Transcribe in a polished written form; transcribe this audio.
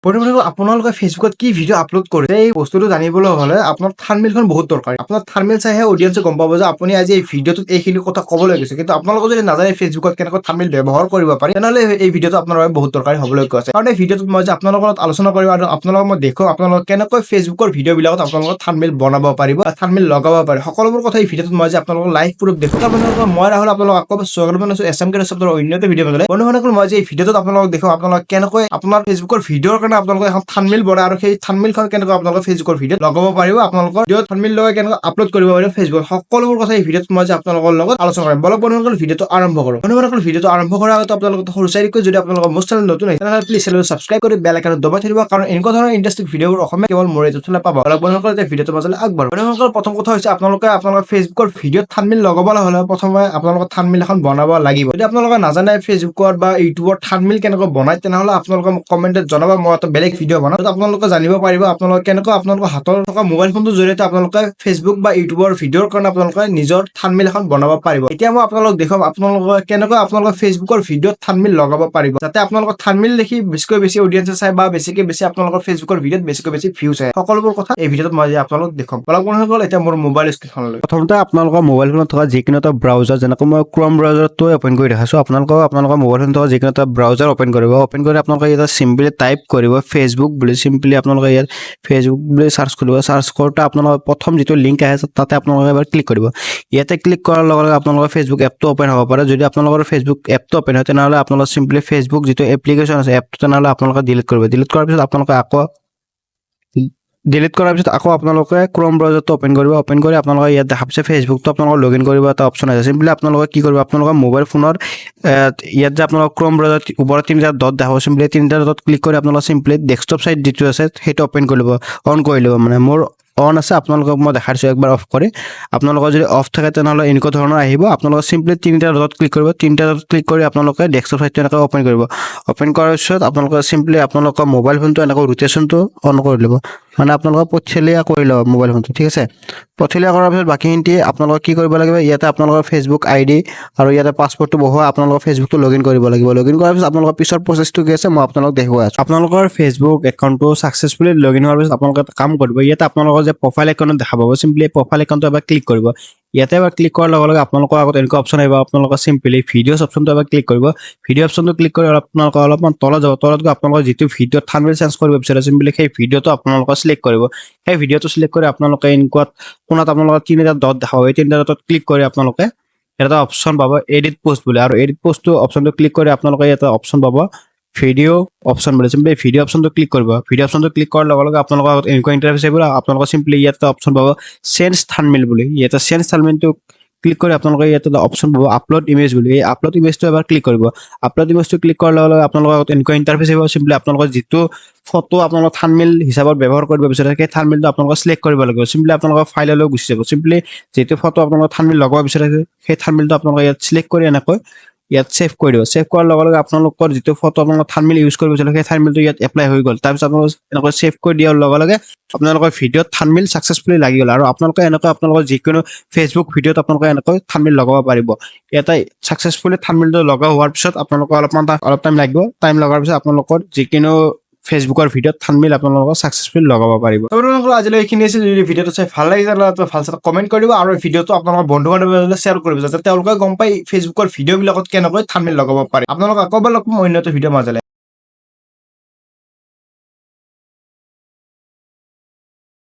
বন্ধুসকল আপোনালোকে ফেচবুকত কি ভিডিঅ' আপলোড কৰিছে এই বস্তুটো জানিবলৈ হ'লে আপোনাৰ থাম্বনেইলখন বহুত দৰকাৰী। আপোনাৰ থাম্বনেইল চাইহে অডিয়েন্সে গম পাব যে আপুনি আজি এই ভিডিঅ'টোত এইখিনি কথা ক'বলৈ গৈছে। কিন্তু আপোনালোকে যদি নাজানে ফেচবুকত কেনেকৈ থাম্বনেইল ব্যৱহাৰ কৰিব পাৰি, তেনেহ'লে এই ভিডিঅ'টো আপোনাৰ বাবে বহুত দৰকাৰী হ'বলৈ গৈ আছে। কাৰণ এই ভিডিঅ'টোত মই যে আপোনালোকৰ লগত আলোচনা কৰিম আৰু আপোনালোকক মই দেখুৱাম আপোনালোকে কেনেকৈ ফেচবুকৰ ভিডিঅ'বিলাকত আপোনালোকৰ থাম্বনেইল বনাব পাৰিব বা থাম্বনেইল লগাব পাৰিব। সকলোবোৰ কথা এই ভিডিঅ'টোত মই যে আপোনালোকক লাইভ প্ৰুফ দেখুৱাম। আপোনালোকক মই ৰাহুল আপোনালোকক আকৌ স্বাগতম জনাইছোঁ SMK শব্দৰ অন্য এটা ভিডিঅ' বনালে। বন্ধুসকল মই যে এই ভিডিঅ'টোত আপোনালোকক দেখুৱাম আপোনালোকে কেনেকৈ আপোনাৰ ফেচবুকৰ ভিডিঅ'ৰ কাৰণে আপোনালোকে এখন থাম্বনেইল বনাই আৰু সেই থাম্বনেইলখন কেনেকৈ আপোনালোকে ফেচবুকৰ ভিডিঅ'ত লগাব পাৰিব, আপোনালোকৰ ভিডিঅ'ত থাম্বনেইল লগাই কেনেকৈ আপলোড কৰিব পাৰিব ফেচবুকত। সকলোবোৰ কথা এই ভিডিঅ'ত মই যে আপোনালোকৰ লগত আলোচনা কৰিম। বলক বন্ধুসকল ভিডিঅ'টো আৰম্ভ কৰোঁ। বন্ধুসকল ভিডিঅ'টো আৰম্ভ কৰাৰ আগতে আপোনালোকক সৰু চাৰিকৈ যদি আপোনালোকৰ মোৰ চেনেল নতুন আহিছে তেনেহ'লে প্লিজ চেনেলটো ছাবস্ক্ৰাইব কৰি বেল আইকনটো দবাই থৈ দিব, কাৰণ এনেকুৱা ধৰণৰ ইণ্টাৰেষ্টিং ভিডিঅ'বোৰ অসমীয়া কেৱল মোৰ এই চেনেলত পাব। বলক বন্ধুসকল এতিয়া ভিডিঅ'টো মাজলৈ আগবাঢ়ো। বন্ধুসকল প্ৰথম কথা হৈছে আপোনালোকৰ ফেচবুকৰ ভিডিঅ'ত থাম্বনেইল লগাবলৈ হ'লে প্ৰথমে আপোনালোকৰ থাম্বনেইল এখন বনাব লাগিব। যদি আপোনালোকে নাজানে ফেচবুকত বা ইউটিউবত থাম্বনেইল কেনেকৈ বনায়, তেনেহ'লে আপোনালোকে কমেণ্টত জনাব, মই এটা বেলেগ ভিডিঅ' বনাম। আপোনালোকে জানিব পাৰিব আপোনালোকে কেনেকৈ আপোনালোকৰ হাতৰ থকা মোবাইল ফোনটোৰ জৰিয়তে আপোনালোকে ফেচবুক বা ইউটিউবৰ ভিডিঅ'ৰ কাৰণে আপোনালোকে নিজৰ থাম্বনেইল এখন বনাব পাৰিব। এতিয়া মই আপোনালোকক দেখুৱাম আপোনালোকে কেনেকৈ আপোনালোকৰ ফেচবুকৰ ভিডিঅ'ত থাম্বনেইল লগাব পাৰিব, যাতে আপোনালোকৰ থাম্বনেইল দেখি বেছিকৈ বেছি অডিয়েন্সে চাই বা বেছিকৈ বেছি আপোনালোকৰ ফেচবুকৰ ভিডিঅ'ত বেছিকৈ বেছি ভিউজ আহে। সকলোবোৰ কথা এই ভিডিঅ'ত মই আপোনালোকক দেখুৱাম। বলক বন্ধুসকল এতিয়া মোৰ মোবাইল স্ক্ৰীনখনলৈ। প্ৰথমতে আপোনালোকৰ মোবাইল ফোনত থকা যিকোনো এটা ব্ৰাউজাৰ, যেনেকৈ মই ক্ৰম ব্ৰাউজাৰটো অপেন কৰি দেখাইছোঁ, আপোনালোকৰ মোবাইল ফোনত থকা যিকোনো এটা ব্ৰাউজাৰ অপেন কৰিব। অপেন কৰি আপোনালোকে ইয়াত চিম্পলি টাইপ কৰিব ফেচবুক বুলি। চিম্পলি আপোনালোকে ইয়াত ফেচবুক বুলি চাৰ্চ কৰিব। চাৰ্চ কৰোঁতে আপোনালোকৰ প্ৰথম যিটো লিংক আহে তাতে আপোনালোকে এবাৰ ক্লিক কৰিব। ইয়াতে ক্লিক কৰাৰ লগে লগে আপোনালোকৰ ফেচবুক এপটো অপেন হ'ব পাৰে। যদি আপোনালোকৰ ফেচবুক এপটো অপেন হয় তেনেহ'লে আপোনালোকৰ চিম্পলি ফেচবুক যিটো এপ্লিকেশ্যন আছে এপটো তেনেহ'লে আপোনালোকে ডিলিট কৰিব। ডিলিট কৰাৰ পিছত আপোনালোকে আকৌ আপোনালোকে ক্ৰম ব্ৰাউজাৰটো অপেন কৰিব। অপেন কৰি আপোনালোকে ইয়াত দেখা পাইছে ফেচবুকটো আপোনালোকৰ লগ ইন কৰিব এটা অপশ্যন আছে। চিম্পলি আপোনালোকে কি কৰিব, আপোনালোকৰ মোবাইল ফোনৰ ইয়াত যে আপোনালোকৰ ক্ৰম ব্ৰাউজাৰ ওপৰত তিনিটা ডট দেখা পাব, চিম্পলি তিনিটা ডটত ক্লিক কৰি আপোনালোকে চিম্পলি ডেস্কটপ চাইট যিটো আছে সেইটো অপেন কৰি ল'ব, অন কৰি ল'ব। মানে মোৰ অন আছে, আপোনালোকক মই দেখাইছোঁ একবাৰ অফ কৰি। আপোনালোকৰ যদি অফ থাকে তেনেহ'লে এনেকুৱা ধৰণৰ আহিব। আপোনালোকে চিম্পলি তিনিটা ডটত ক্লিক কৰিব। তিনিটা ডটত ক্লিক কৰি আপোনালোকে ডেস্কটপ চাইটটো এনেকৈ অপেন কৰিব। অপেন কৰাৰ পিছত আপোনালোকে চিম্পলি আপোনালোকৰ মোবাইল ফোনটো এনেকৈ ৰোটেশ্যনটো অন কৰি ল'ব, মানে আপোনালোকে পথেলীয়া কৰি ল'ব মোবাইল ফোনটো, ঠিক আছে। পথেলীয়া কৰাৰ পিছত বাকীখিনি আপোনালোকে কি কৰিব লাগিব, ইয়াতে আপোনালোকৰ ফেচবুক ID আৰু ইয়াতে পাছৱৰ্ডটো বহুৱা আপোনালোকৰ ফেচবুকটো লগ ইন কৰিব লাগিব। লগ ইন কৰাৰ পিছত আপোনালোকৰ পিছৰ প্ৰচেছটো কি আছে মই আপোনালোকক দেখুৱাই আছোঁ। আপোনালোকৰ ফেচবুক একাউণ্টটো ছাকচেছফুলি লগ ইন হোৱাৰ পিছত আপোনালোকে এটা কাম কৰিব, ইয়াতে আপোনালোকৰ যে প্ৰফাইল একাউণ্টত দেখা পাব, চিম্পলি প্ৰফাইল একাউণ্টটো এবাৰ ক্লিক কৰিব। ইয়াতে এবাৰ ক্লিক কৰাৰ লগে লগে আপোনালোকৰ আগত এনেকুৱা অপশ্যন আহিব, আপোনালোকৰ চিম্পলি ভিডিঅ'ছ অপশ্যনটো এবাৰ ক্লিক কৰিব। ভিডিঅ' অপশ্যনটো ক্লিক কৰি আপোনালোকে অলপমান তলত যাব। তলত গৈ আপোনালোকৰ যিটো ভিডিঅ'ত থাম্বনেইল চেঞ্জ কৰিব বিচাৰে চিম্পলি সেই ভিডিঅ'টো আপোনালোকে চিলেক্ট কৰিব। সেই ভিডিঅ'টো চিলেক্ট কৰি আপোনালোকে এনেকুৱা কোনাত আপোনালোকৰ তিনিটা ডট দেখা পাব, এই তিনিটা ডটত ক্লিক কৰি আপোনালোকে এটা অপশ্যন পাব এডিট পোষ্ট বুলি, আৰু এডিট পোষ্টটো অপশ্যনটো ক্লিক কৰি আপোনালোকে এটা অপশ্যন পাব ভিডিঅ' অপশ্যন বুলি। চিম্পলি ভিডিঅ' অপশ্যনটো ক্লিক কৰিব। ভিডিঅ' অপশ্যনটো ক্লিক কৰাৰ লগে লগে আপোনালোকৰ এনেকুৱা ইণ্টাৰফেচ আহিব। আপোনালোকৰ চিম্পলি ইয়াত এটা অপশ্যন পাব চেঞ্জ থাম্বনেইল বুলি। ইয়াতে চেঞ্জ থাম্বনেইলটো ক্লিক কৰি আপোনালোকে ইয়াত এটা অপশ্যন পাব আপলোড ইমেজ বুলি। এই আপলোড ইমেজটো এবাৰ ক্লিক কৰিব। আপলোড ইমেজটো ক্লিক কৰাৰ লগে লগে আপোনালোকৰ এনেকুৱা ইণ্টাৰফেচ আহিব। চিম্পলি আপোনালোকৰ যিটো ফটো আপোনালোকৰ থাম্বনেইল হিচাপত ব্যৱহাৰ কৰিব বিচাৰে সেই থাম্বনেইলটো আপোনালোকে চিলেক্ট কৰিব লাগিব। চিম্পলি আপোনালোকৰ ফাইললৈ গুচি যাব। চিম্পলি যিটো ফটো আপোনালোকৰ থাম্বনেইল লগাব বিচাৰে সেই থাম্বনেইলটো আপোনালোকে ইয়াত চিলেক্ট কৰি এনেকৈ ইয়াত ছেভ কৰি দিব। ছেভ কৰাৰ লগে লগে আপোনালোকৰ যিটো ফটো আপোনালোকৰ থাম্বনেইল ইউজ কৰিব বিচাৰে সেই থাম্বনেইলটো ইয়াত এপ্লাই হৈ গ'ল। তাৰপিছত আপোনালোকে এনেকৈ ছেভ কৰি দিয়াৰ লগে লগে আপোনালোকৰ ভিডিঅ'ত থাম্বনেইল ছাকচেছফুলি লাগি গ'ল। আৰু আপোনালোকে এনেকৈ আপোনালোকৰ যিকোনো ফেচবুক ভিডিঅ'ত আপোনালোকে এনেকৈ থাম্বনেইল লগাব পাৰিব। ইয়াতে ছাকচেছফুলি থাম্বনেইলটো লগা হোৱাৰ পিছত আপোনালোকৰ অলপ টাইম লাগিব। টাইম লগাৰ পিছত আপোনালোকৰ যিকোনো ফেচবুকৰ ভিডিঅ'ত থাম্বনেইল আপোনালোকৰ ছাকচেছফুলি লগাব পাৰিব। বন্ধুসকল আজিলৈ এইখিনি আছিল। যদি ভিডিঅ'টো চাই ভাল লাগিছে তেনেহ'লে ভাল চাই কমেণ্ট কৰিব আৰু ভিডিঅ'টো আপোনালোকৰ বন্ধু বান্ধৱীলৈ শ্বেয়াৰ কৰিব, যাতে তেওঁলোকে গম পায় ফেচবুকৰ ভিডিঅ'বিলাকত কেনেকৈ থাম্বনেইল লগাব পাৰি। আপোনালোকক আকৌ এবাৰ লগ পাম অন্য এটা ভিডিঅ'ৰ মাজলৈ।